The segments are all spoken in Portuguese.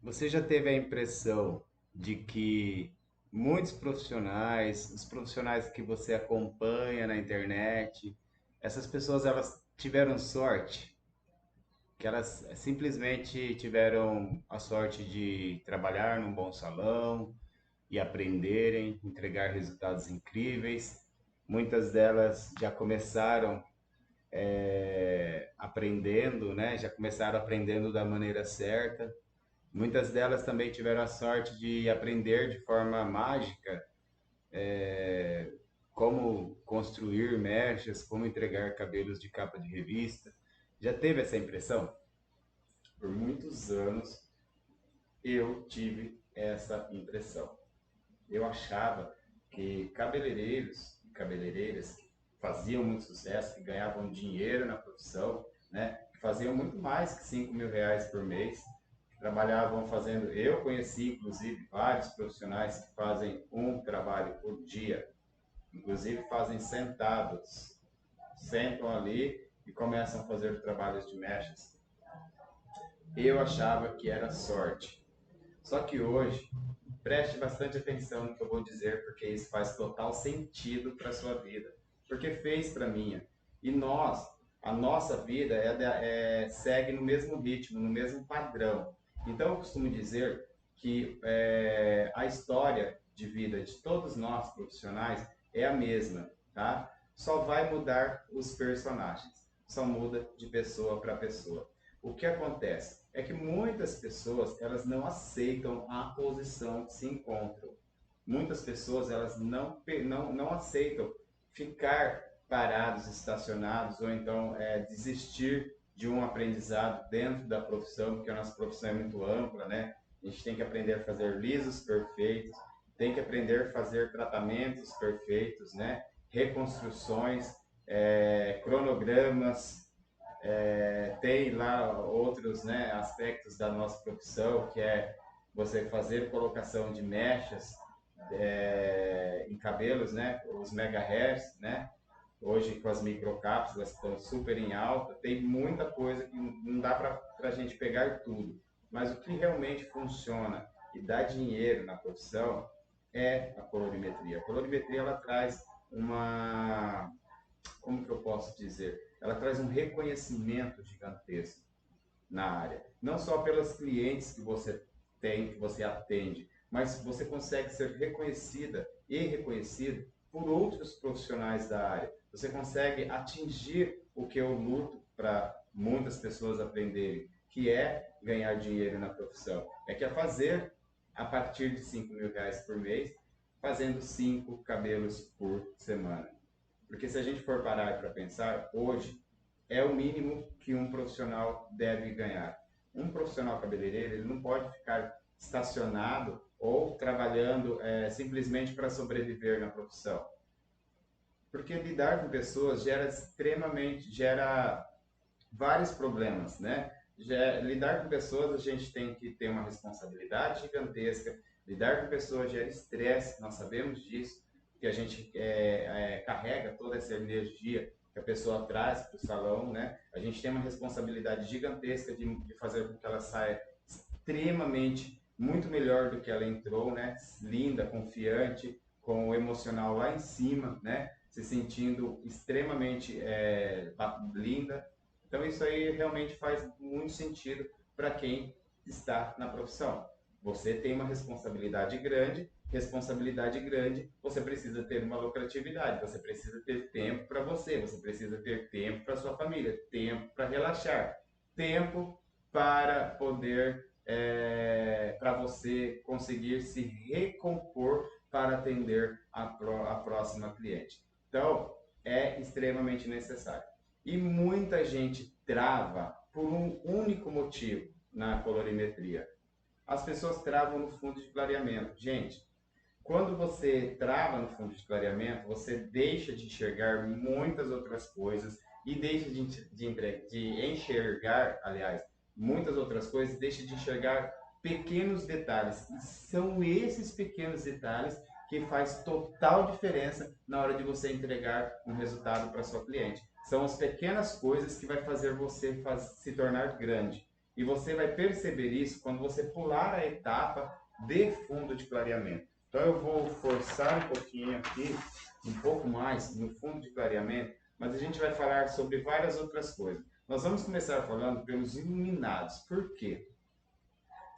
Você já teve a impressão de que muitos profissionais, os profissionais que você acompanha na internet, essas pessoas elas tiveram sorte, que elas simplesmente tiveram a sorte de trabalhar num bom salão e aprenderem, entregar resultados incríveis. Muitas delas já começaram aprendendo, né? Já começaram aprendendo da maneira certa. Muitas delas também tiveram a sorte de aprender de forma mágica como construir mechas, como entregar cabelos de capa de revista. Já teve essa impressão? Por muitos anos eu tive essa impressão. Eu achava que cabeleireiros e cabeleireiras que faziam muito sucesso, que ganhavam dinheiro na profissão, né, que faziam muito mais que R$ 5.000 por mês, que trabalhavam fazendo. Eu conheci, inclusive, vários profissionais que fazem um trabalho por dia, inclusive fazem sentados, sentam ali e começam a fazer trabalhos de mechas. Eu achava que era sorte. Só que hoje, preste bastante atenção no que eu vou dizer, porque isso faz total sentido para a sua vida. Porque fez para a minha. E nós, a nossa vida segue no mesmo ritmo, no mesmo padrão. Então eu costumo dizer que a história de vida de todos nós profissionais é a mesma, tá? Só vai mudar os personagens, só muda de pessoa para pessoa. O que acontece é que muitas pessoas elas não aceitam a posição que se encontram. Muitas pessoas elas não aceitam ficar parados, estacionados ou então desistir de um aprendizado dentro da profissão, porque a nossa profissão é muito ampla, né? A gente tem que aprender a fazer lisos perfeitos, tem que aprender a fazer tratamentos perfeitos, né? Reconstruções, cronogramas, tem lá outros, né, aspectos da nossa profissão, que é você fazer colocação de mechas em cabelos, né, os megahertz, né, hoje com as microcápsulas estão super em alta, tem muita coisa que não dá para a gente pegar tudo, mas o que realmente funciona e dá dinheiro na profissão é a colorimetria. A colorimetria ela traz uma, como que eu posso dizer? Ela traz um reconhecimento gigantesco na área. Não só pelas clientes que você tem, que você atende, mas você consegue ser reconhecida e reconhecido por outros profissionais da área. Você consegue atingir o que eu luto para muitas pessoas aprenderem, que é ganhar dinheiro na profissão. É que é fazer a partir de R$ 5.000 por mês, fazendo 5 cabelos por semana. Porque se a gente for parar para pensar, hoje é o mínimo que um profissional deve ganhar. Um profissional cabeleireiro ele não pode ficar estacionado ou trabalhando simplesmente para sobreviver na profissão. Porque lidar com pessoas gera vários problemas, né? Lidar com pessoas a gente tem que ter uma responsabilidade gigantesca. Lidar com pessoas gera estresse, nós sabemos disso, que a gente carrega toda essa energia que a pessoa traz para o salão, né? A gente tem uma responsabilidade gigantesca de fazer com que ela saia extremamente muito melhor do que ela entrou, né? Linda, confiante, com o emocional lá em cima, né? Se sentindo extremamente linda. Então isso aí realmente faz muito sentido para quem está na profissão. Você tem uma responsabilidade grande, você precisa ter uma lucratividade, você precisa ter tempo para você precisa ter tempo para sua família, tempo para relaxar, tempo para poder para você conseguir se recompor para atender a próxima cliente. Então, é extremamente necessário. E muita gente trava por um único motivo na colorimetria. As pessoas travam no fundo de clareamento. Gente, quando você trava no fundo de clareamento, você deixa de enxergar muitas outras coisas e deixa de enxergar, aliás, muitas outras coisas, deixa de enxergar pequenos detalhes. E são esses pequenos detalhes que faz total diferença na hora de você entregar um resultado para sua cliente. São as pequenas coisas que vai fazer você se tornar grande. E você vai perceber isso quando você pular a etapa de fundo de clareamento. Então eu vou forçar um pouquinho aqui, um pouco mais no fundo de clareamento, mas a gente vai falar sobre várias outras coisas. Nós vamos começar falando pelos iluminados. Por quê?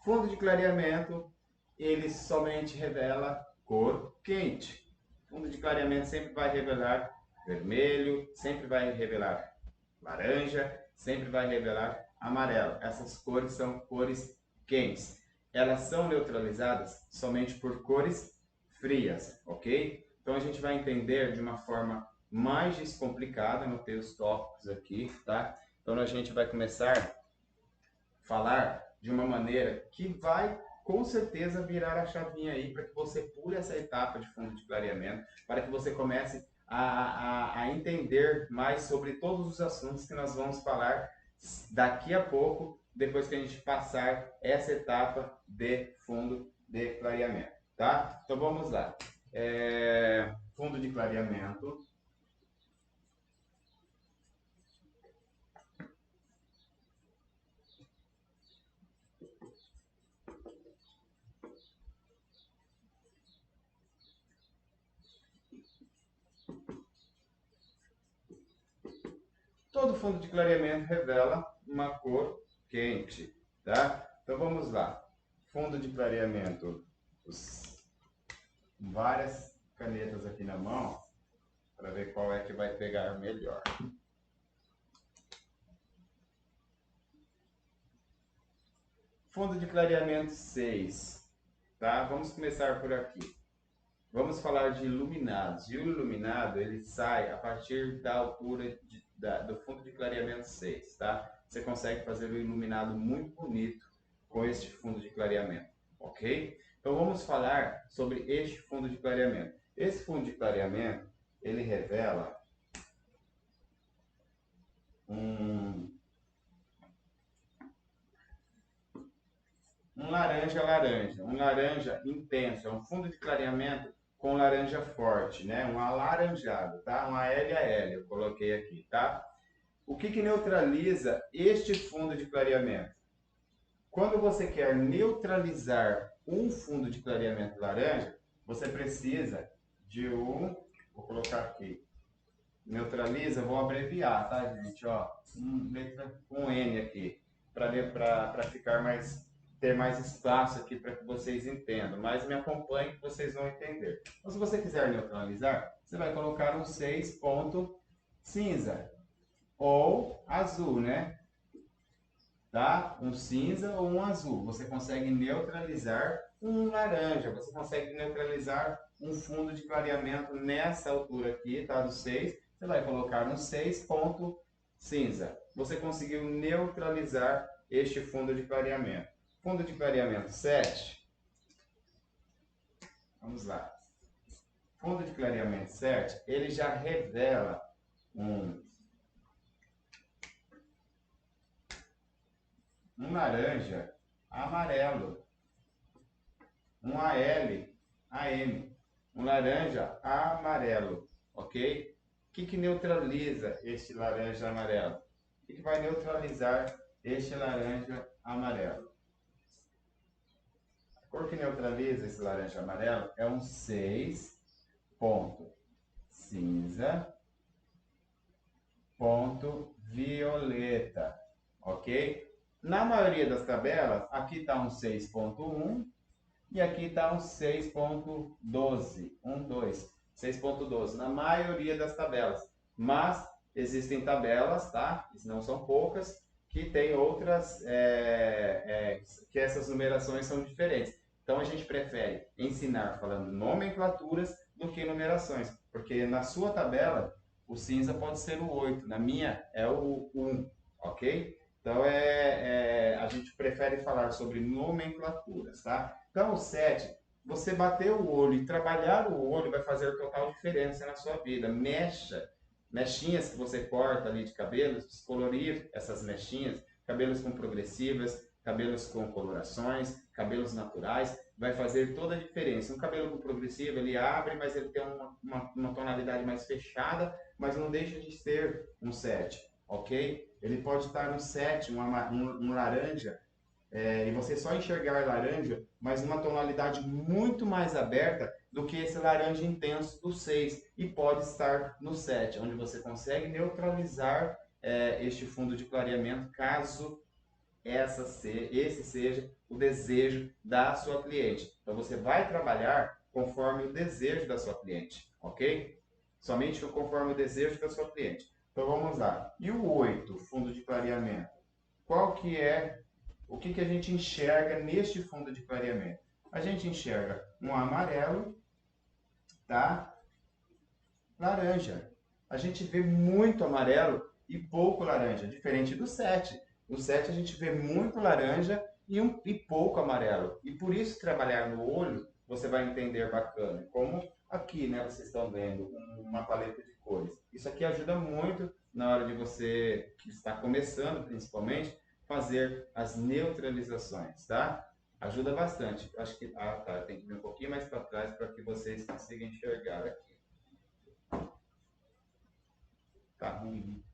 Fundo de clareamento, ele somente revela cor quente. Fundo de clareamento sempre vai revelar vermelho, sempre vai revelar laranja, sempre vai revelar amarelo. Essas cores são cores quentes. Elas são neutralizadas somente por cores frias, ok? Então a gente vai entender de uma forma mais descomplicada no teus tópicos aqui, tá? Então a gente vai começar a falar de uma maneira que vai com certeza virar a chavinha aí para que você pule essa etapa de fundo de clareamento, para que você comece a entender mais sobre todos os assuntos que nós vamos falar daqui a pouco, depois que a gente passar essa etapa de fundo de clareamento, tá? Então vamos lá. Fundo de clareamento. Todo fundo de clareamento revela uma cor quente, tá? Então vamos lá. Fundo de clareamento, várias canetas aqui na mão, para ver qual é que vai pegar melhor. Fundo de clareamento 6, tá? Vamos começar por aqui. Vamos falar de iluminados. E o iluminado, ele sai a partir da altura do fundo de clareamento 6, tá? Você consegue fazer um iluminado muito bonito com este fundo de clareamento, ok? Então vamos falar sobre este fundo de clareamento. Esse fundo de clareamento, ele revela um laranja intenso, é um fundo de clareamento com laranja forte, né? Um alaranjado, tá? Um ALAL, eu coloquei aqui, tá? O que neutraliza este fundo de clareamento? Quando você quer neutralizar um fundo de clareamento laranja, você precisa de vou colocar aqui, neutraliza, vou abreviar, tá, gente? Ó, letra com N aqui, para ficar ter mais espaço aqui para que vocês entendam, mas me acompanhe que vocês vão entender. Então, se você quiser neutralizar, você vai colocar um 6 ponto cinza ou azul, né? Tá? Um cinza ou um azul. Você consegue neutralizar um laranja, você consegue neutralizar um fundo de clareamento nessa altura aqui, tá? Do 6. Você vai colocar um 6 ponto cinza. Você conseguiu neutralizar este fundo de clareamento. Fundo de clareamento 7. Vamos lá. Fundo de clareamento 7, ele já revela um laranja amarelo, um AL, AM, um laranja amarelo, ok? O que neutraliza este laranja amarelo? O que vai neutralizar este laranja amarelo? A cor que neutraliza esse laranja amarelo é um 6 ponto cinza ponto violeta, ok? Na maioria das tabelas, aqui está um 6.1 e aqui está um 6.12, 6.12, na maioria das tabelas. Mas existem tabelas, tá? Não são poucas, que tem outras, que essas numerações são diferentes. Então a gente prefere ensinar falando nomenclaturas do que numerações, porque na sua tabela o cinza pode ser o 8, na minha é o 1, ok? Então a gente prefere falar sobre nomenclaturas, tá? Então o 7, você bater o olho e trabalhar o olho vai fazer total diferença na sua vida. Mechinhas que você corta ali de cabelos, descolorir essas mechinhas, cabelos com progressivas, cabelos com colorações, cabelos naturais, vai fazer toda a diferença. Um cabelo com progressiva, ele abre, mas ele tem uma tonalidade mais fechada, mas não deixa de ser um 7, ok? Ele pode estar no 7, um laranja, e você só enxergar laranja, mas numa tonalidade muito mais aberta do que esse laranja intenso do 6, e pode estar no 7, onde você consegue neutralizar este fundo de clareamento, caso esse seja o desejo da sua cliente. Então você vai trabalhar conforme o desejo da sua cliente, ok? Somente conforme o desejo da sua cliente. Então vamos lá. E o 8, fundo de clareamento? Qual que é, o que a gente enxerga neste fundo de clareamento? A gente enxerga um amarelo, tá? Laranja. A gente vê muito amarelo e pouco laranja, diferente do 7. No 7 a gente vê muito laranja e pouco amarelo. E por isso trabalhar no olho, você vai entender bacana. Como aqui, né, vocês estão vendo uma paleta de cores. Isso aqui ajuda muito na hora de você, que está começando principalmente, fazer as neutralizações, tá? Ajuda bastante. Acho que, tá, tem que vir um pouquinho mais para trás para que vocês consigam enxergar aqui. Tá ruim.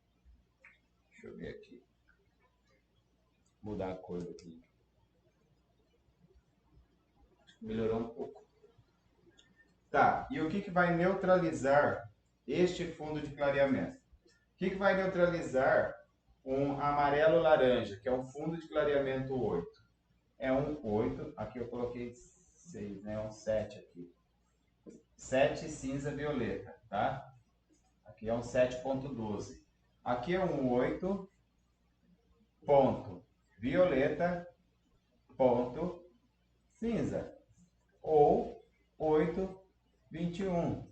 Deixa eu ver aqui. Mudar a cor aqui. Melhorou um pouco. Tá, e o que vai neutralizar este fundo de clareamento? O que vai neutralizar um amarelo-laranja, que é um fundo de clareamento 8? É um 8, aqui eu coloquei 6, né? Um 7 aqui. 7 cinza-violeta, tá? Aqui é um 7.12. Aqui é um 8 ponto violeta ponto cinza, ou 8,21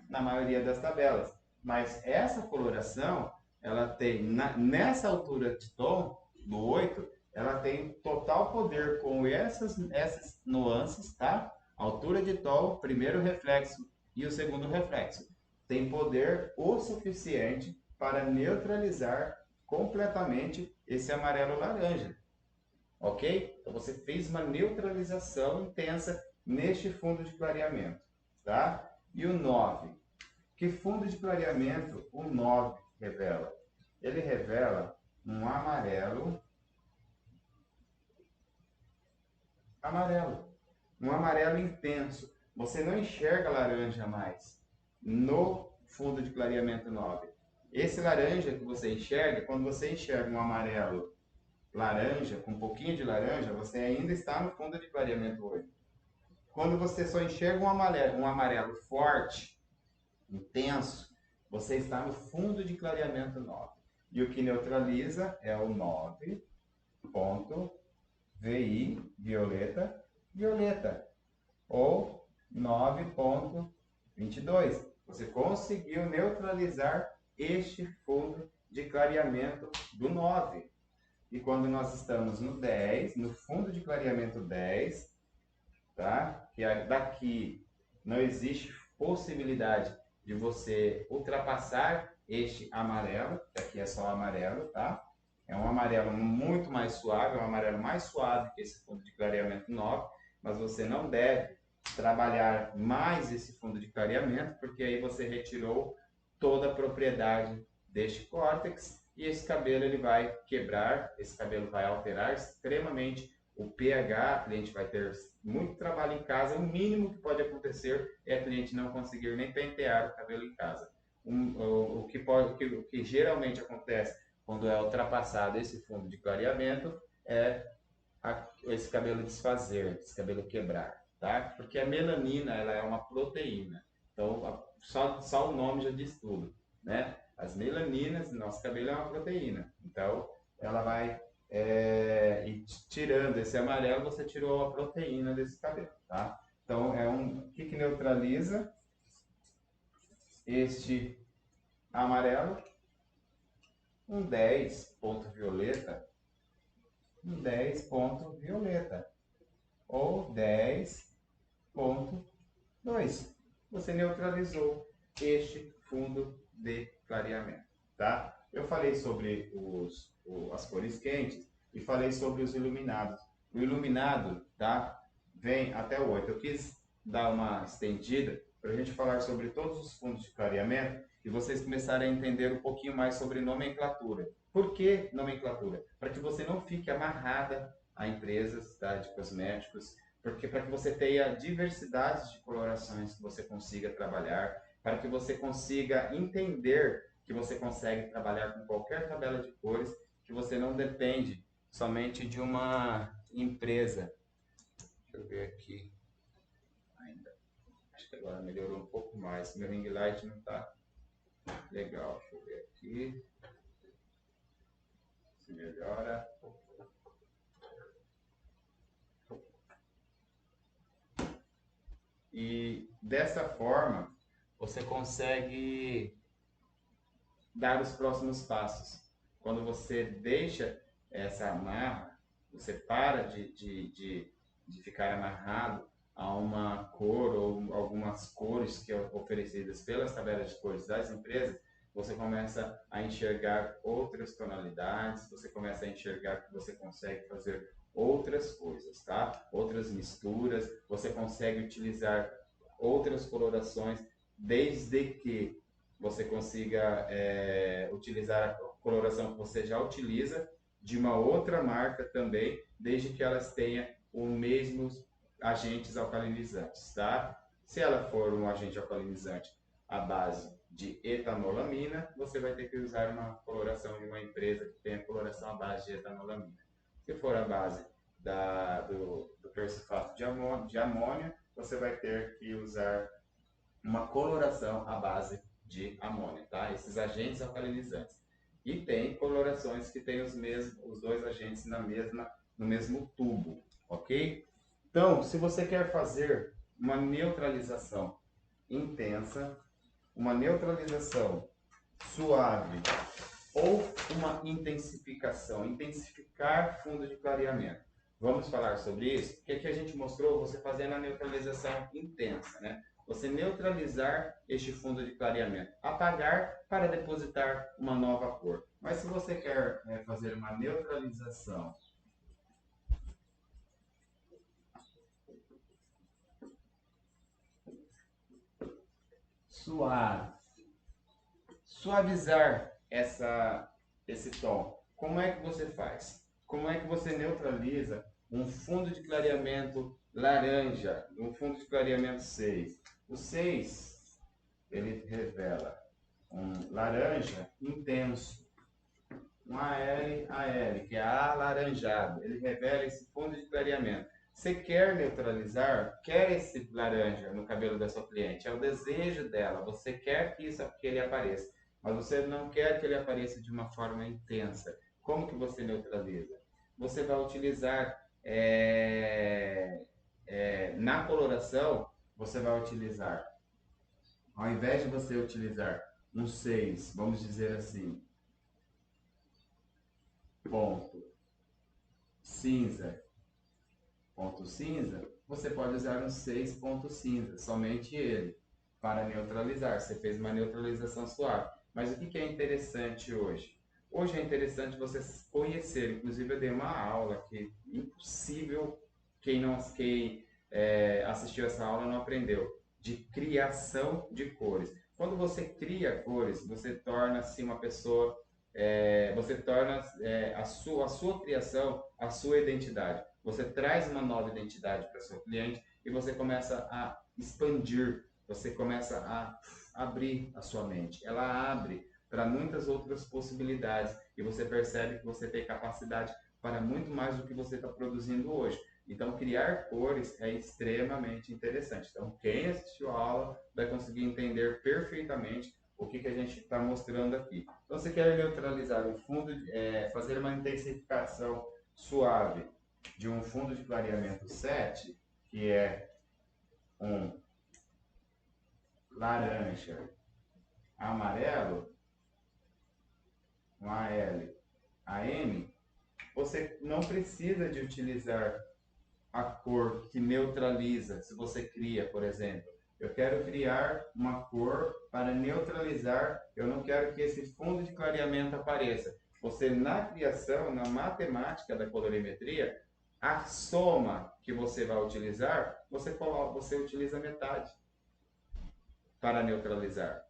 na maioria das tabelas. Mas essa coloração, ela tem, nessa altura de tom, do 8, ela tem total poder com essas nuances, tá? Altura de tom, primeiro reflexo e o segundo reflexo. Tem poder o suficiente para neutralizar completamente esse amarelo-laranja. Ok? Então você fez uma neutralização intensa neste fundo de clareamento, tá? E o 9. Que fundo de clareamento o 9 revela? Ele revela um amarelo, um amarelo intenso. Você não enxerga laranja mais no fundo de clareamento 9. Esse laranja que você enxerga, quando você enxerga um amarelo laranja, com um pouquinho de laranja, você ainda está no fundo de clareamento 8. Quando você só enxerga um amarelo forte, intenso, você está no fundo de clareamento 9. E o que neutraliza é o 9 ponto VI, violeta, violeta, ou 9.22. Você conseguiu neutralizar este fundo de clareamento do 9. E quando nós estamos no 10, no fundo de clareamento 10, tá? Que daqui não existe possibilidade de você ultrapassar este amarelo, que aqui é só amarelo, tá? É um amarelo muito mais suave, é um amarelo mais suave que esse fundo de clareamento 9, mas você não deve trabalhar mais esse fundo de clareamento, porque aí você retirou toda a propriedade deste córtex, e esse cabelo ele vai quebrar, esse cabelo vai alterar extremamente o pH, a cliente vai ter muito trabalho em casa. O mínimo que pode acontecer é a cliente não conseguir nem pentear o cabelo em casa. O que geralmente acontece quando é ultrapassado esse fundo de clareamento é esse cabelo desfazer, esse cabelo quebrar, tá? Porque a melanina ela é uma proteína, então só o nome já diz tudo, né? As melaninas, nosso cabelo é uma proteína, então ela vai e tirando esse amarelo, você tirou a proteína desse cabelo, tá? Então o que neutraliza este amarelo? Um 10 ponto violeta, um 10 ponto violeta, ou 10.2. Você neutralizou este fundo de clareamento, tá? Eu falei sobre as cores quentes e falei sobre os iluminados. O iluminado, tá? Vem até o 8. Eu quis dar uma estendida para a gente falar sobre todos os fundos de clareamento e vocês começarem a entender um pouquinho mais sobre nomenclatura. Por que nomenclatura? Para que você não fique amarrada a empresas, tá, de cosméticos, porque para que você tenha diversidades de colorações que você consiga trabalhar, para que você consiga entender que você consegue trabalhar com qualquer tabela de cores, que você não depende somente de uma empresa. Deixa eu ver aqui. Ainda. Acho que agora melhorou um pouco mais. Meu ring light não está legal. Deixa eu ver aqui. Se melhora. E dessa forma, você consegue dar os próximos passos. Quando você deixa essa amarra, você para de ficar amarrado a uma cor ou algumas cores que são oferecidas pelas tabelas de cores das empresas, você começa a enxergar outras tonalidades, você começa a enxergar que você consegue fazer outras coisas, tá? Outras misturas, você consegue utilizar outras colorações, desde que você consiga utilizar a coloração que você já utiliza de uma outra marca também, desde que elas tenham os mesmos agentes alcalinizantes, tá? Se ela for um agente alcalinizante à base de etanolamina, você vai ter que usar uma coloração de uma empresa que tenha coloração à base de etanolamina. Se for a base do persulfato de amônio, você vai ter que usar uma coloração à base de amônio, tá? Esses agentes alcalinizantes. E tem colorações que têm os dois agentes no mesmo tubo, ok? Então, se você quer fazer uma neutralização intensa, uma neutralização suave ou uma intensificação, intensificar fundo de clareamento. Vamos falar sobre isso? O que a gente mostrou você fazendo a neutralização intensa, né? Você neutralizar este fundo de clareamento, apagar para depositar uma nova cor. Mas se você quer fazer uma neutralização suave, suavizar esse tom, como é que você faz? Como é que você neutraliza um fundo de clareamento laranja, um fundo de clareamento 6? O 6, ele revela um laranja intenso, um AL, que é alaranjado. Ele revela esse fundo de clareamento. Você quer neutralizar, quer esse laranja no cabelo da sua cliente, é o desejo dela, você quer que ele apareça, mas você não quer que ele apareça de uma forma intensa. Como que você neutraliza? Você vai utilizar, na coloração, você vai utilizar, ao invés de você utilizar um 6, vamos dizer assim, ponto cinza, ponto cinza, você pode usar um 6 ponto cinza, somente ele, para neutralizar. Você fez uma neutralização suave. Mas o que é interessante hoje? Hoje é interessante você conhecer, inclusive eu dei uma aula que impossível quem assistiu essa aula não aprendeu, de criação de cores. Quando você cria cores, você torna-se uma pessoa, você torna a sua criação, a sua identidade. Você traz uma nova identidade para seu cliente e você começa a expandir, você começa a abrir a sua mente. Ela abre para muitas outras possibilidades e você percebe que você tem capacidade para muito mais do que você está produzindo hoje. Então, criar cores é extremamente interessante. Então, quem assistiu a aula vai conseguir entender perfeitamente o que a gente está mostrando aqui. Então, você quer neutralizar um fundo, fazer uma intensificação suave de um fundo de clareamento 7, que é um laranja amarelo, um AL, AM, você não precisa de utilizar a cor que neutraliza. Se você cria, por exemplo, eu quero criar uma cor para neutralizar, eu não quero que esse fundo de clareamento apareça. Você, na criação, na matemática da colorimetria, a soma que você vai utilizar, você utiliza metade. para neutralizar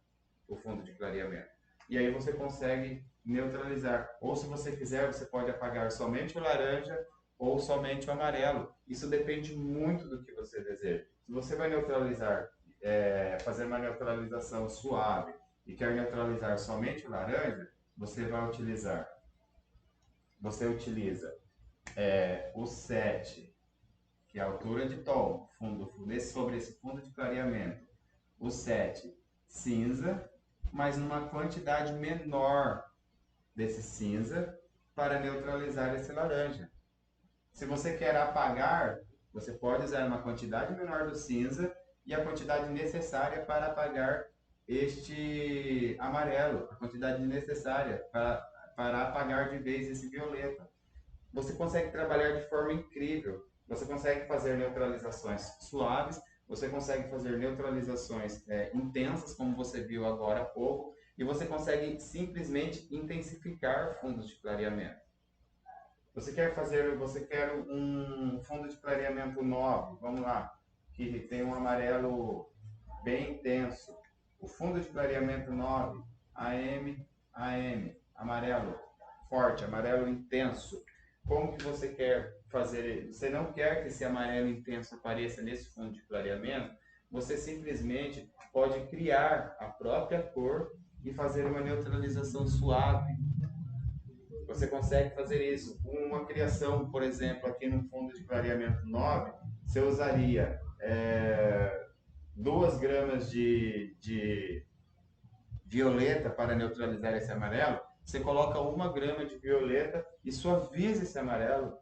o fundo de clareamento. E aí você consegue neutralizar. Ou se você quiser, você pode apagar somente o laranja ou somente o amarelo. Isso depende muito do que você deseja. Se você vai neutralizar, fazer uma neutralização suave e quer neutralizar somente o laranja, você utiliza o 7, que é a altura de tom, sobre esse fundo de clareamento. O 7 cinza, mas numa quantidade menor desse cinza para neutralizar esse laranja. Se você quer apagar, você pode usar uma quantidade menor do cinza e a quantidade necessária para apagar este amarelo, a quantidade necessária para apagar de vez esse violeta. Você consegue trabalhar de forma incrível. Você consegue fazer neutralizações suaves, você consegue fazer neutralizações intensas, como você viu agora há pouco, e você consegue simplesmente intensificar fundos de clareamento. Você quer um fundo de clareamento 9, vamos lá, que tem um amarelo bem intenso. O fundo de clareamento 9, AM, amarelo forte, amarelo intenso. Como que você quer fazer? Você não quer que esse amarelo intenso apareça nesse fundo de clareamento? Você simplesmente pode criar a própria cor e fazer uma neutralização suave. Você consegue fazer isso com uma criação, por exemplo, aqui no fundo de clareamento 9, você usaria 2 gramas de violeta para neutralizar esse amarelo. Você coloca 1 grama de violeta e suaviza esse amarelo.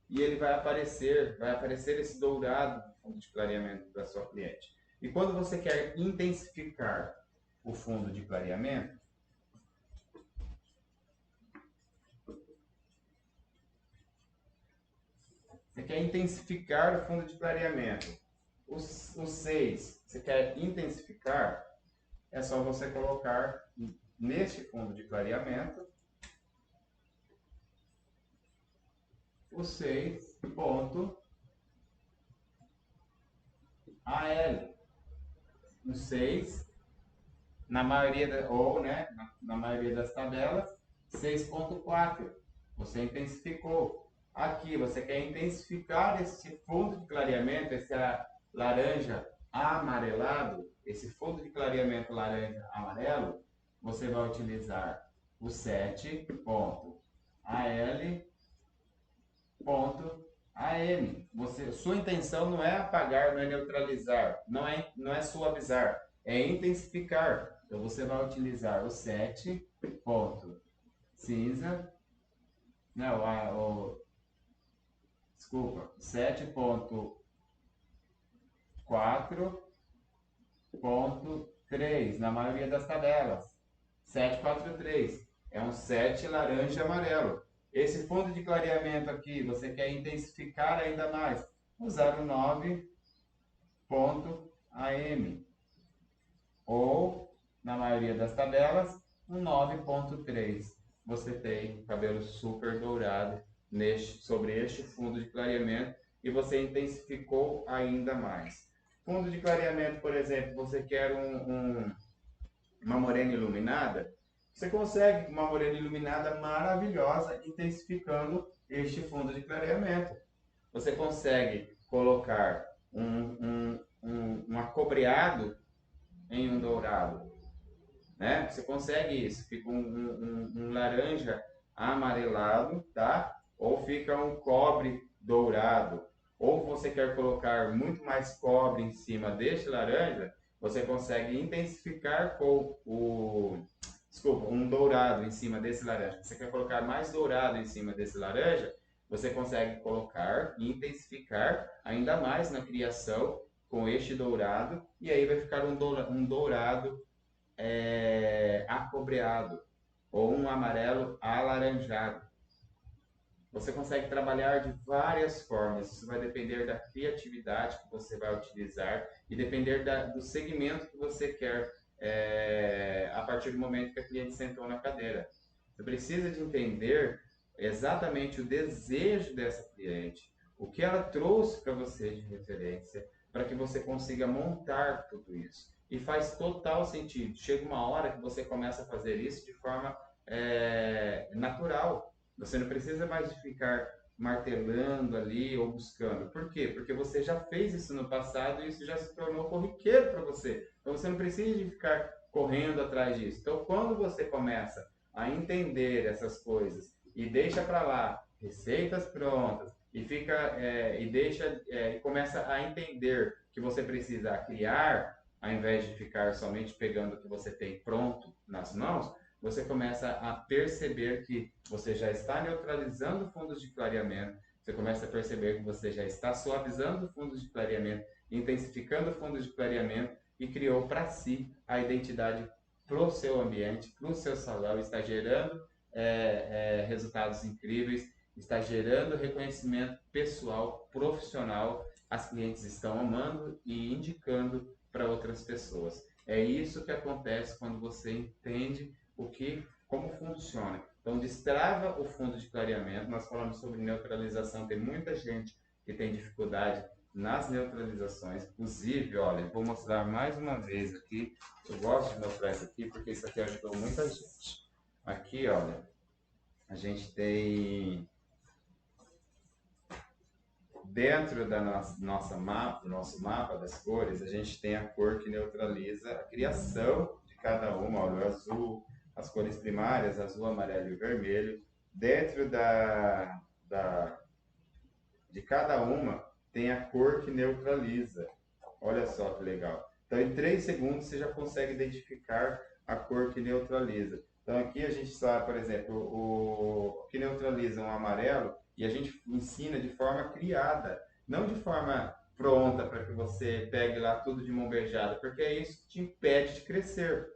E ele vai aparecer esse dourado no fundo de clareamento da sua cliente. E quando você quer intensificar o fundo de clareamento, você quer intensificar o fundo de clareamento. O 6, você quer intensificar, é só você colocar neste fundo de clareamento o 6.AL. O 6, na maioria na maioria das tabelas, 6.4. Você intensificou. Aqui você quer intensificar esse fundo de clareamento, esse laranja amarelado, esse fundo de clareamento laranja amarelo, você vai utilizar o 7.AL.AM. Sua intenção não é apagar, não é neutralizar, não é suavizar, é intensificar. Então você vai utilizar o 7 cinza, não, desculpa, 7.4.3 na maioria das tabelas. 743 é um 7 laranja amarelo. Esse fundo de clareamento aqui, você quer intensificar ainda mais, usar o 9.AM. Ou, na maioria das tabelas, um 9.3. Você tem cabelo super dourado sobre este fundo de clareamento e você intensificou ainda mais. Fundo de clareamento, por exemplo, você quer uma morena iluminada, você consegue uma morena iluminada maravilhosa intensificando este fundo de clareamento. Você consegue colocar um acobreado em um dourado, né? Você consegue isso, fica um laranja amarelado, tá? Ou fica um cobre dourado. Ou você quer colocar muito mais cobre em cima deste laranja, você consegue intensificar com um dourado em cima desse laranja. Você quer colocar mais dourado em cima desse laranja, você consegue colocar e intensificar ainda mais na criação com este dourado, e aí vai ficar um dourado acobreado ou um amarelo alaranjado. Você consegue trabalhar de várias formas, isso vai depender da criatividade que você vai utilizar e depender do segmento que você quer a partir do momento que a cliente sentou na cadeira. Você precisa de entender exatamente o desejo dessa cliente, o que ela trouxe para você de referência, para que você consiga montar tudo isso. E faz total sentido. Chega uma hora que você começa a fazer isso de forma natural. Você não precisa mais de ficar martelando ali ou buscando. Por quê? Porque você já fez isso no passado e isso já se tornou corriqueiro para você. Então você não precisa de ficar correndo atrás disso. Então quando você começa a entender essas coisas e deixa para lá receitas prontas e fica e deixa e começa a entender que você precisa criar, ao invés de ficar somente pegando o que você tem pronto nas mãos, você começa a perceber que você já está neutralizando fundos de clareamento, você começa a perceber que você já está suavizando fundos de clareamento, intensificando fundos de clareamento e criou para si a identidade para o seu ambiente, para o seu salão, está gerando resultados incríveis, está gerando reconhecimento pessoal, profissional, as clientes estão amando e indicando para outras pessoas. É isso que acontece quando você entende como funciona. Então, destrava o fundo de clareamento. Nós falamos sobre neutralização, tem muita gente que tem dificuldade nas neutralizações. Inclusive, olha, vou mostrar mais uma vez aqui. Eu gosto de mostrar isso aqui porque isso aqui ajudou muita gente. Aqui, olha, a gente tem dentro da nosso mapa das cores, a gente tem a cor que neutraliza a criação de cada uma, olha, o azul, as cores primárias, azul, amarelo e vermelho. Dentro de cada uma tem a cor que neutraliza. Olha só que legal. Então, em 3 segundos, você já consegue identificar a cor que neutraliza. Então, aqui a gente sabe, por exemplo, o que neutraliza um amarelo e a gente ensina de forma criada, não de forma pronta para que você pegue lá tudo de mão beijada, porque é isso que te impede de crescer.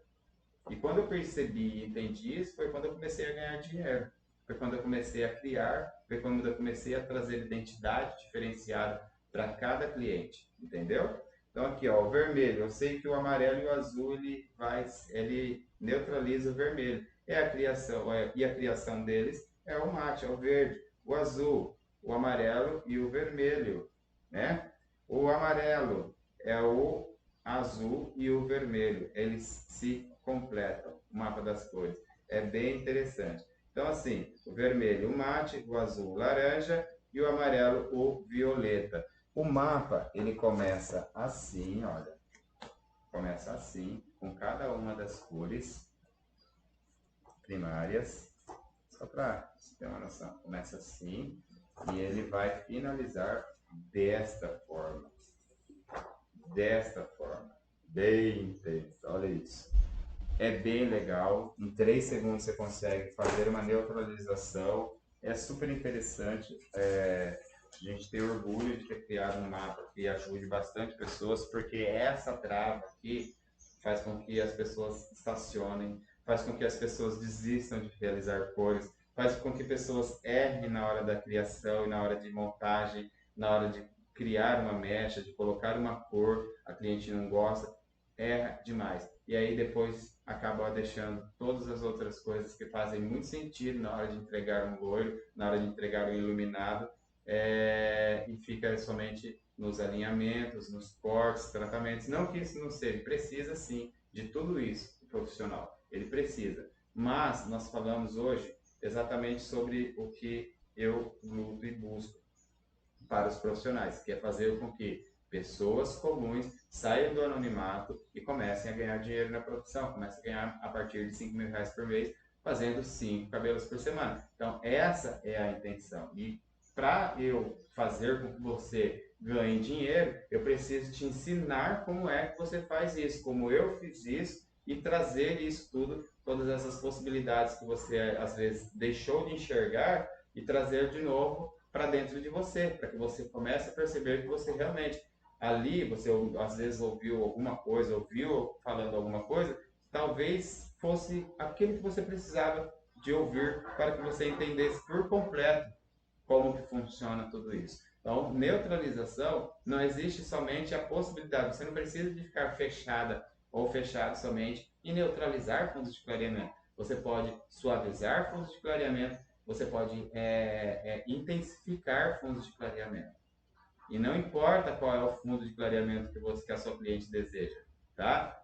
E quando eu percebi e entendi isso, foi quando eu comecei a ganhar dinheiro. Foi quando eu comecei a criar, foi quando eu comecei a trazer identidade diferenciada para cada cliente, entendeu? Então aqui, ó, o vermelho, eu sei que o amarelo e o azul ele neutraliza o vermelho. E a criação deles é o mate, é o verde, o azul, o amarelo e o vermelho, né? O amarelo é o azul e o vermelho, eles se completam, o mapa das cores. É bem interessante. Então, assim, o vermelho, o mate, o azul, o laranja e o amarelo, o violeta. O mapa, ele começa assim, olha. Começa assim, com cada uma das cores primárias. Só para você ter uma noção. Começa assim e ele vai finalizar desta forma. Desta forma. Bem intenso, olha isso. É bem legal, em 3 segundos você consegue fazer uma neutralização, é super interessante, a gente tem orgulho de ter criado um mapa que ajude bastante pessoas, porque essa trava aqui faz com que as pessoas estacionem, faz com que as pessoas desistam de realizar cores, faz com que pessoas errem na hora da criação e na hora de montagem, na hora de criar uma mecha, de colocar uma cor, a cliente não gosta, erra demais. E aí depois acaba deixando todas as outras coisas que fazem muito sentido na hora de entregar um loiro, na hora de entregar um iluminado, e fica somente nos alinhamentos, nos cortes, tratamentos. Não que isso não seja, precisa sim de tudo isso, o profissional, ele precisa. Mas nós falamos hoje exatamente sobre o que eu luto e busco para os profissionais, que é fazer com que pessoas comuns saiam do anonimato e comecem a ganhar dinheiro na profissão, comecem a ganhar a partir de R$ 5.000 por mês, fazendo 5 cabelos por semana. Então, essa é a intenção. E para eu fazer com que você ganhe dinheiro, eu preciso te ensinar como é que você faz isso, como eu fiz isso, e trazer isso tudo, todas essas possibilidades que você às vezes deixou de enxergar e trazer de novo para dentro de você, para que você comece a perceber que você realmente ali, você às vezes ouviu alguma coisa, ouviu falando alguma coisa, talvez fosse aquilo que você precisava de ouvir para que você entendesse por completo como que funciona tudo isso. Então, neutralização, não existe somente a possibilidade, você não precisa de ficar fechada ou fechado somente e neutralizar fundos de clareamento. Você pode suavizar fundos de clareamento, você pode intensificar fundos de clareamento. E não importa qual é o fundo de clareamento que a sua cliente deseja, tá?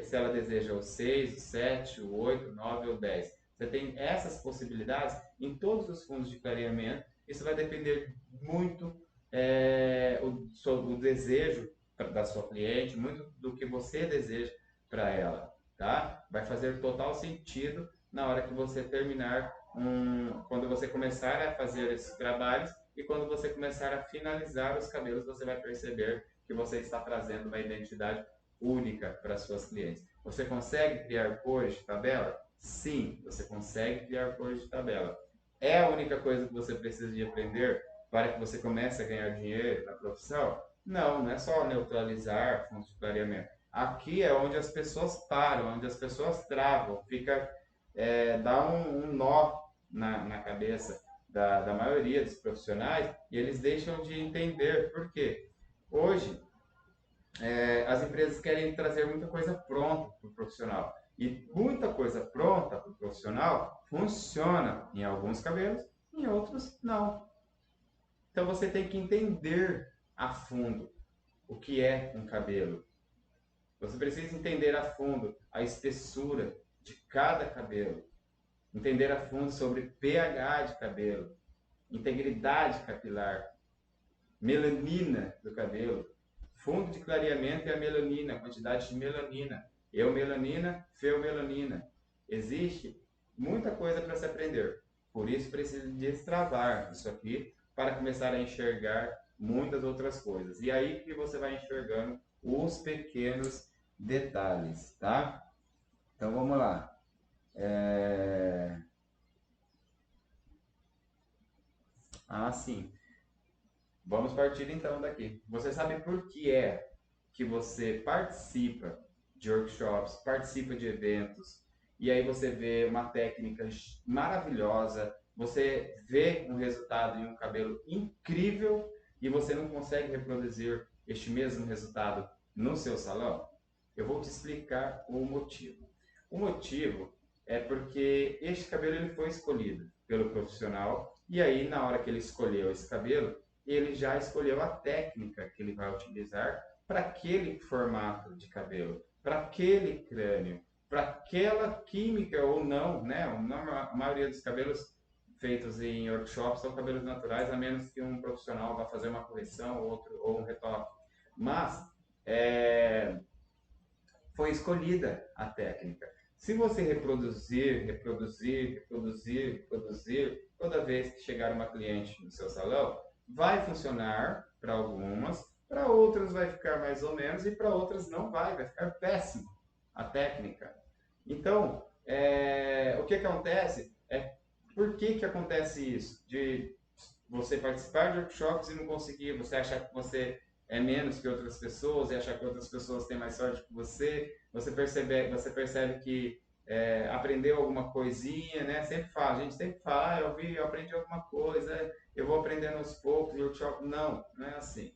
Se ela deseja o 6, o 7, o 8, o 9 ou o 10. Você tem essas possibilidades em todos os fundos de clareamento. Isso vai depender muito o desejo da sua cliente, muito do que você deseja para ela, tá? Vai fazer total sentido na hora que você terminar quando você começar a fazer esses trabalhos e quando você começar a finalizar os cabelos, você vai perceber que você está trazendo uma identidade única para suas clientes. Você consegue criar cores de tabela? Sim, você consegue criar cores de tabela. É a única coisa que você precisa de aprender para que você comece a ganhar dinheiro na profissão? Não, não é só neutralizar fontes de clareamento. Aqui é onde as pessoas param, onde as pessoas travam, dá um nó na cabeça da maioria dos profissionais e eles deixam de entender por quê. Hoje, as empresas querem trazer muita coisa pronta para o profissional. E muita coisa pronta para o profissional funciona em alguns cabelos, em outros não. Então você tem que entender a fundo o que é um cabelo. Você precisa entender a fundo a espessura de cada cabelo. Entender a fundo sobre pH de cabelo, integridade capilar, melanina do cabelo, fundo de clareamento e a melanina, a quantidade de melanina, eumelanina, feomelanina. Existe muita coisa para se aprender. Por isso precisa destravar isso aqui para começar a enxergar muitas outras coisas. E aí que você vai enxergando os pequenos detalhes, tá? Então vamos lá. Sim. Vamos partir então daqui. Você sabe por que é que você participa de workshops, participa de eventos, e aí você vê uma técnica maravilhosa, você vê um resultado em um cabelo incrível e você não consegue reproduzir este mesmo resultado no seu salão? Eu vou te explicar o motivo. O motivo é porque este cabelo ele foi escolhido pelo profissional e aí na hora que ele escolheu esse cabelo, ele já escolheu a técnica que ele vai utilizar para aquele formato de cabelo, para aquele crânio, para aquela química ou não, né? A maioria dos cabelos feitos em workshops são cabelos naturais, a menos que um profissional vá fazer uma correção ou um retoque. Mas foi escolhida a técnica. Se você reproduzir, toda vez que chegar uma cliente no seu salão, vai funcionar para algumas, para outras vai ficar mais ou menos e para outras não vai ficar péssimo a técnica. Então, o que acontece por que acontece isso? De você participar de workshops e não conseguir, você achar que você é menos que outras pessoas e achar que outras pessoas têm mais sorte que você percebe que aprendeu alguma coisinha, né? Sempre fala, a gente sempre fala, eu aprendi alguma coisa, eu vou aprendendo aos poucos, workshop. Não, não é assim,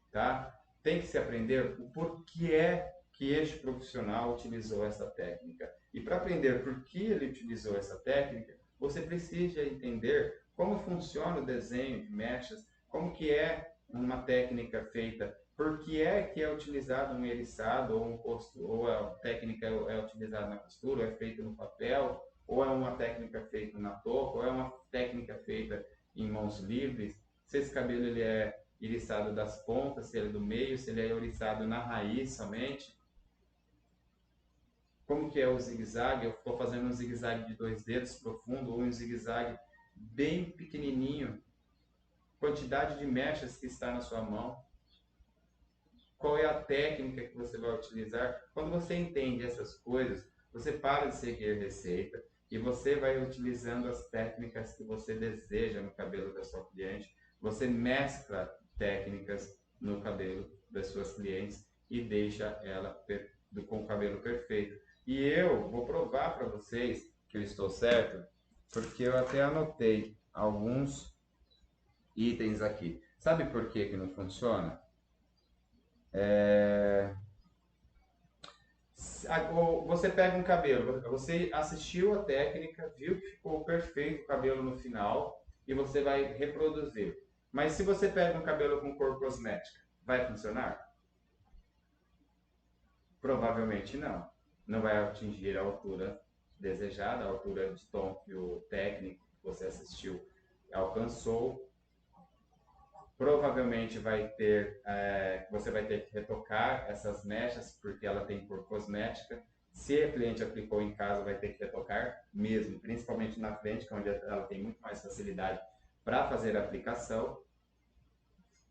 tá? Tem que se aprender o porquê que este profissional utilizou essa técnica. E para aprender por que ele utilizou essa técnica, você precisa entender como funciona o desenho de mechas, como que é uma técnica feita, por que é utilizado um eriçado ou a técnica é utilizada na costura, ou é feita no papel, ou é uma técnica feita na touca, ou é uma técnica feita em mãos livres, se esse cabelo ele é iriçado das pontas, se ele é do meio, se ele é iriçado na raiz somente. Como que é o zigue-zague? Eu estou fazendo um zigue-zague de 2 dedos profundo ou um zigue-zague bem pequenininho. Quantidade de mechas que está na sua mão. Qual é a técnica que você vai utilizar? Quando você entende essas coisas, você para de seguir receita e você vai utilizando as técnicas que você deseja no cabelo da sua cliente. Você mescla técnicas no cabelo das suas clientes e deixa ela com o cabelo perfeito. E eu vou provar para vocês que eu estou certo, porque eu até anotei alguns itens aqui. Sabe por que não funciona? Você pega um cabelo, você assistiu a técnica, viu que ficou perfeito o cabelo no final e você vai reproduzir. Mas se você pega um cabelo com cor cosmética, vai funcionar? Provavelmente não. Não vai atingir a altura desejada, a altura de tom que o técnico que você assistiu alcançou. Provavelmente você vai ter que retocar essas mechas porque ela tem cor cosmética. Se a cliente aplicou em casa, vai ter que retocar mesmo, principalmente na frente, que é onde ela tem muito mais facilidade para fazer a aplicação.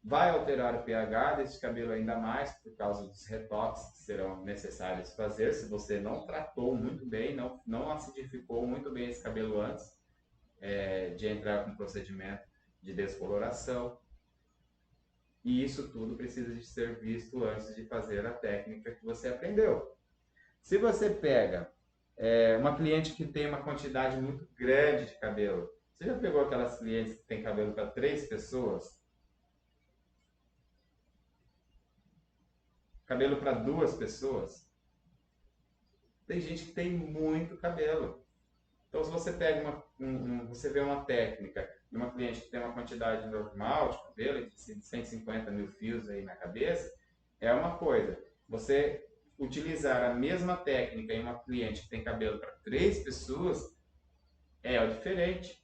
Vai alterar o pH desse cabelo ainda mais por causa dos retoques que serão necessários fazer se você não tratou muito bem, não acidificou muito bem esse cabelo antes de entrar com o procedimento de descoloração. E isso tudo precisa de ser visto antes de fazer a técnica que você aprendeu. Se você pega uma cliente que tem uma quantidade muito grande de cabelo, você já pegou aquelas clientes que têm cabelo para 3 pessoas? Cabelo para 2 pessoas? Tem gente que tem muito cabelo. Então, se você pega você vê uma técnica de uma cliente que tem uma quantidade normal de cabelo, de 150 mil fios aí na cabeça, é uma coisa. Você utilizar a mesma técnica em uma cliente que tem cabelo para 3 pessoas é diferente.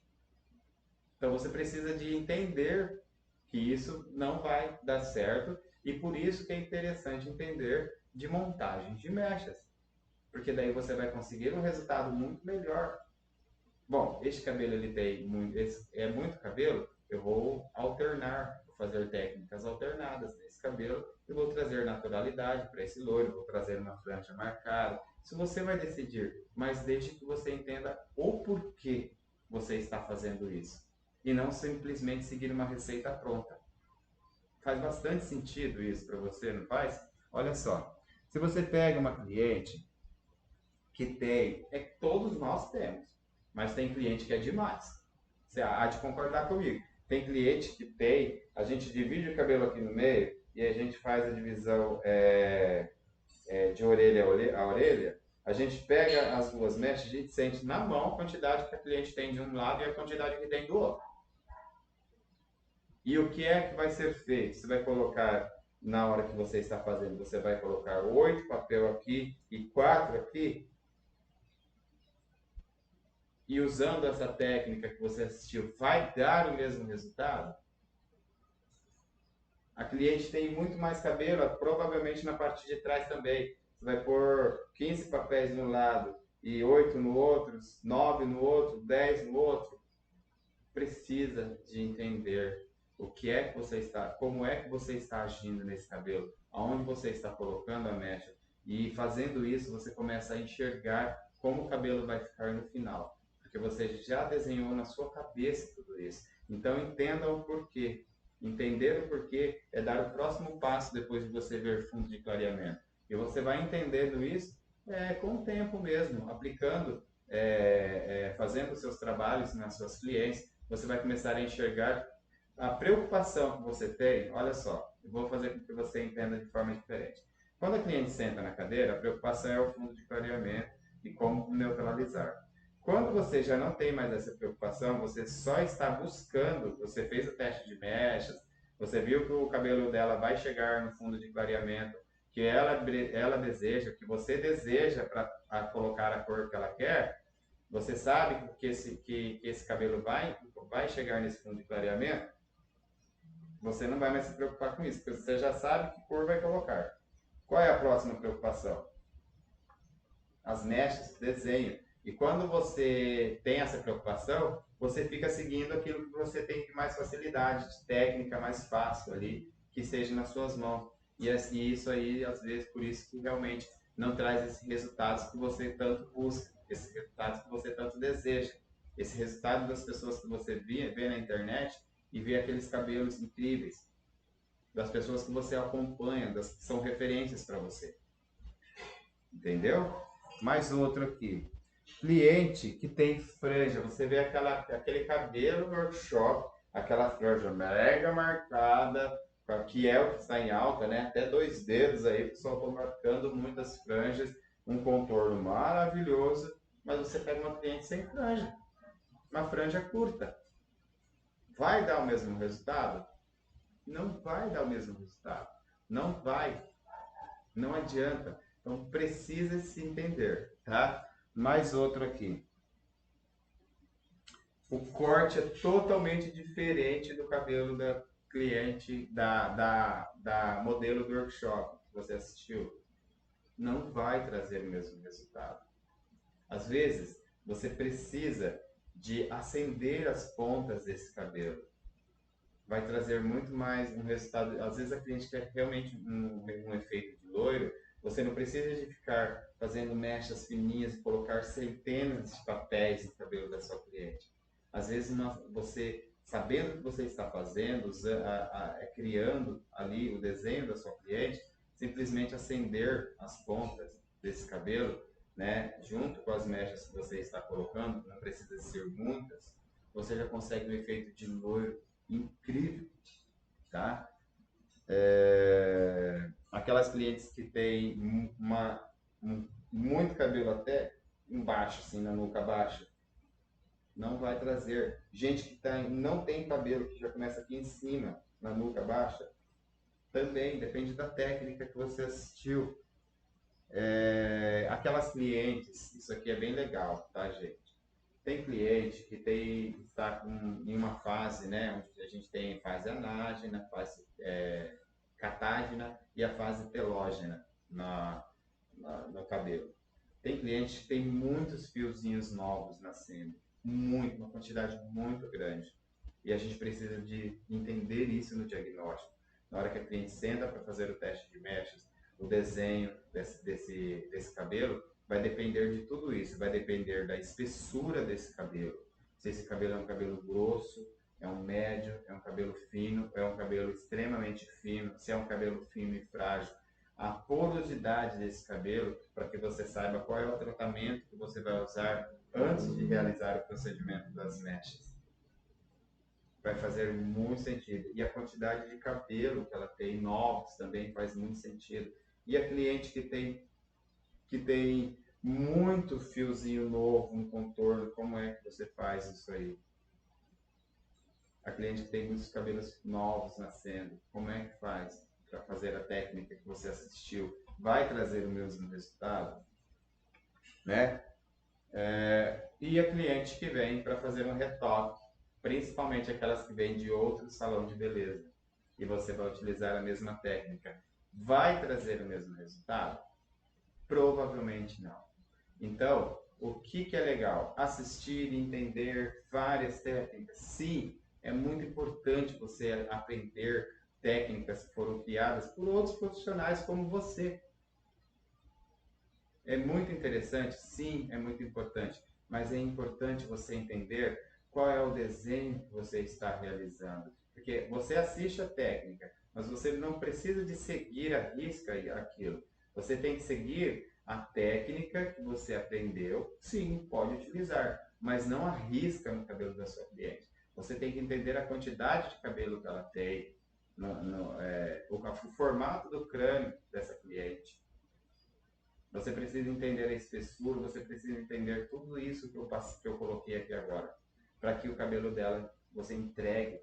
Então, você precisa de entender que isso não vai dar certo e por isso que é interessante entender de montagem de mechas, porque daí você vai conseguir um resultado muito melhor. Bom, este cabelo ele tem é muito cabelo, eu vou alternar, vou fazer técnicas alternadas nesse cabelo e vou trazer naturalidade para esse loiro, vou trazer uma franja marcada. Isso você vai decidir, mas desde que você entenda o porquê você está fazendo isso e não simplesmente seguir uma receita pronta. Faz bastante sentido isso para você, não faz? Olha só, se você pega uma cliente que todos nós temos, mas tem cliente que é demais. Você há de concordar comigo. Tem cliente que a gente divide o cabelo aqui no meio e a gente faz a divisão de orelha a orelha. A gente pega as duas mechas, a gente sente na mão a quantidade que a cliente tem de um lado e a quantidade que tem do outro. E o que é que vai ser feito? Você vai colocar, na hora que você está fazendo, você vai colocar 8 papel aqui e 4 aqui, e usando essa técnica que você assistiu, vai dar o mesmo resultado? A cliente tem muito mais cabelo, provavelmente na parte de trás também. Você vai pôr 15 papéis de um lado e 8 no outro, 9 no outro, 10 no outro. Precisa de entender o que é que você está, como é que você está agindo nesse cabelo, aonde você está colocando a mecha. E fazendo isso, você começa a enxergar como o cabelo vai ficar no final. Porque você já desenhou na sua cabeça tudo isso. Então entenda o porquê. Entender o porquê é dar o próximo passo depois de você ver fundo de clareamento. E você vai entendendo isso com o tempo mesmo, aplicando, fazendo os seus trabalhos nas suas clientes. Você vai começar a enxergar a preocupação que você tem. Olha só, eu vou fazer com que você entenda de forma diferente. Quando a cliente senta na cadeira, a preocupação é o fundo de clareamento e como neutralizar. Quando você já não tem mais essa preocupação, você só está buscando, você fez o teste de mechas, você viu que o cabelo dela vai chegar no fundo de clareamento que ela deseja, que você deseja para colocar a cor que ela quer, você sabe que esse cabelo vai chegar nesse fundo de clareamento, você não vai mais se preocupar com isso, porque você já sabe que cor vai colocar. Qual é a próxima preocupação? As mechas, desenho. E quando você tem essa preocupação, você fica seguindo aquilo que você tem de mais facilidade, de técnica mais fácil ali, que esteja nas suas mãos. E isso aí, às vezes, por isso que realmente não traz esses resultados que você tanto busca, esses resultados que você tanto deseja. Esse resultado das pessoas que você vê na internet e vê aqueles cabelos incríveis, das pessoas que você acompanha, que são referências para você. Entendeu? Mais outro aqui. Cliente que tem franja, você vê aquele cabelo no workshop, aquela franja mega marcada, que é o que está em alta, né? Até 2 dedos aí, o pessoal está marcando muitas franjas, um contorno maravilhoso, mas você pega uma cliente sem franja, uma franja curta. Vai dar o mesmo resultado? Não vai dar o mesmo resultado. Não vai. Não adianta. Então precisa se entender, tá? Mais outro aqui. O corte é totalmente diferente do cabelo da cliente, da modelo do workshop que você assistiu. Não vai trazer o mesmo resultado. Às vezes, você precisa de acender as pontas desse cabelo. Vai trazer muito mais um resultado. Às vezes a cliente quer realmente um efeito de loiro. Você não precisa de ficar fazendo mechas fininhas e colocar centenas de papéis no cabelo da sua cliente. Às vezes você, sabendo o que você está fazendo, criando ali o desenho da sua cliente, simplesmente acender as pontas desse cabelo, né, junto com as mechas que você está colocando, não precisa ser muitas, você já consegue um efeito de loiro incrível, tá? Aquelas clientes que têm muito cabelo até embaixo, assim, na nuca baixa, não vai trazer. Gente que não tem cabelo, que já começa aqui em cima, na nuca baixa, também depende da técnica que você assistiu. Aquelas clientes, isso aqui é bem legal, tá, gente? Tem cliente que está em uma fase, né, onde a gente tem fase anágena, fase catágena e a fase telógena no cabelo. Tem cliente que tem muitos fiozinhos novos nascendo, uma quantidade muito grande. E a gente precisa de entender isso no diagnóstico. Na hora que a cliente senta para fazer o teste de mechas, o desenho desse cabelo vai depender de tudo isso, vai depender da espessura desse cabelo. Se esse cabelo é um cabelo grosso, é um médio, é um cabelo fino, é um cabelo extremamente fino, se é um cabelo fino e frágil, a porosidade desse cabelo, para que você saiba qual é o tratamento que você vai usar antes de realizar o procedimento das mechas. Vai fazer muito sentido. E a quantidade de cabelo que ela tem, novos, também faz muito sentido. E a cliente que tem muito fiozinho novo no contorno, como é que você faz isso aí? A cliente que tem muitos cabelos novos nascendo, como é que faz para fazer a técnica que você assistiu? Vai trazer o mesmo resultado? Né? E a cliente que vem para fazer um retoque, principalmente aquelas que vêm de outro salão de beleza, e você vai utilizar a mesma técnica, vai trazer o mesmo resultado? Provavelmente não. Então, o que é legal? Assistir e entender várias técnicas. Sim, é muito importante você aprender técnicas que foram criadas por outros profissionais como você. É muito interessante? Sim, é muito importante. Mas é importante você entender qual é o desenho que você está realizando. Porque você assiste a técnica, mas você não precisa de seguir a risca aquilo. Você tem que seguir a técnica que você aprendeu. Sim, pode utilizar, mas não arrisca no cabelo da sua cliente. Você tem que entender a quantidade de cabelo que ela tem, o formato do crânio dessa cliente. Você precisa entender a espessura, você precisa entender tudo isso que eu coloquei aqui agora, para que o cabelo dela, você entregue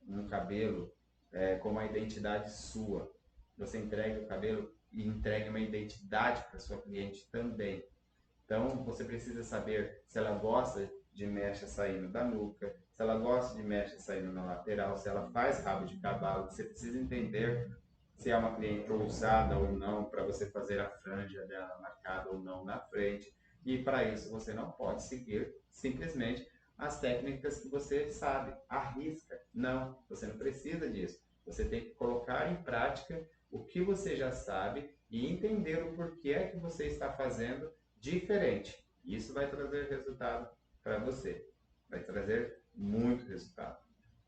um cabelo com uma identidade sua. Você entregue o cabelo e entregue uma identidade para sua cliente também. Então, você precisa saber se ela gosta de mecha saindo da nuca, se ela gosta de mecha saindo na lateral, se ela faz rabo de cavalo. Você precisa entender se é uma cliente ousada ou não, para você fazer a franja dela marcada ou não na frente. E para isso você não pode seguir simplesmente as técnicas que você sabe. Arrisca. Não, você não precisa disso. Você tem que colocar em prática o que você já sabe e entender o porquê é que você está fazendo diferente. Isso vai trazer resultado para você. Vai trazer muito resultado.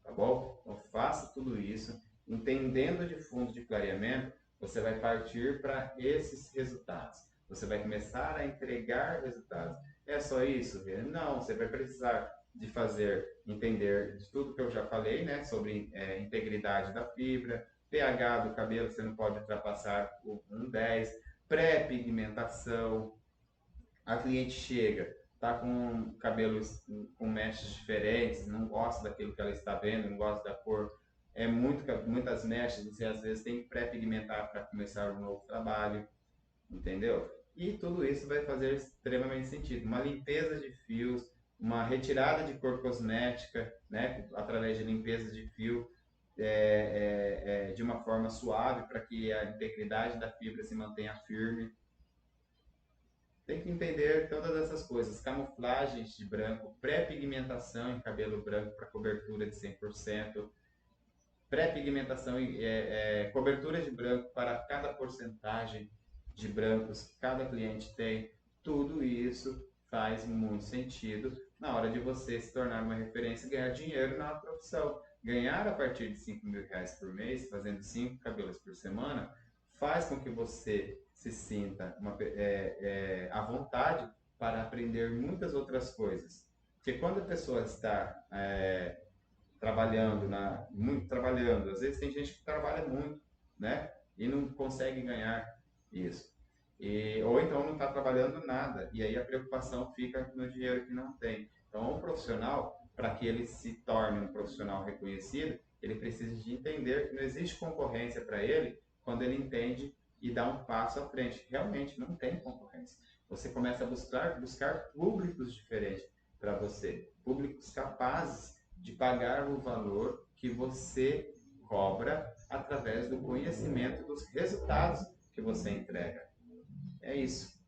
Tá bom? Então faça tudo isso. Entendendo de fundo de clareamento, você vai partir para esses resultados. Você vai começar a entregar resultados. É só isso? Não, você vai precisar de entender de tudo que eu já falei, né? Sobre integridade da fibra, pH do cabelo, você não pode ultrapassar o 1,10, pré-pigmentação. A cliente chega, tá com cabelos com mechas diferentes, não gosta daquilo que ela está vendo, não gosta da cor. Muitas mechas, você às vezes tem que pré-pigmentar para começar um novo trabalho, entendeu? E tudo isso vai fazer extremamente sentido. Uma limpeza de fios, uma retirada de cor cosmética, né, através de limpeza de fio, de uma forma suave para que a integridade da fibra se mantenha firme. Tem que entender todas essas coisas, camuflagens de branco, pré-pigmentação em cabelo branco para cobertura de 100%, pré-pigmentação e cobertura de branco para cada porcentagem de brancos que cada cliente tem. Tudo isso faz muito sentido na hora de você se tornar uma referência e ganhar dinheiro na profissão. Ganhar a partir de R$ 5.000 por mês, fazendo 5 cabelos por semana, faz com que você se sinta à vontade para aprender muitas outras coisas. Porque quando a pessoa está trabalhando, às vezes tem gente que trabalha muito, né? E não consegue ganhar isso. Ou então não está trabalhando nada, e aí a preocupação fica no dinheiro que não tem. Então, um profissional, para que ele se torne um profissional reconhecido, ele precisa de entender que não existe concorrência para ele quando ele entende e dá um passo à frente. Realmente não tem concorrência. Você começa a buscar públicos diferentes para você, públicos capazes de pagar o valor que você cobra através do conhecimento dos resultados que você entrega. É isso,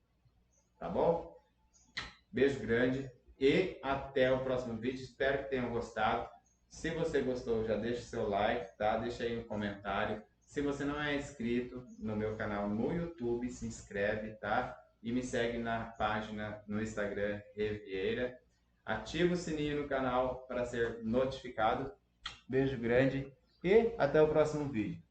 tá bom? Beijo grande e até o próximo vídeo. Espero que tenham gostado. Se você gostou, já deixa o seu like, tá? Deixa aí no comentário. Se você não é inscrito no meu canal no YouTube, se inscreve, tá? E me segue na página no Instagram, Revieira. Ativa o sininho no canal para ser notificado. Beijo grande e até o próximo vídeo.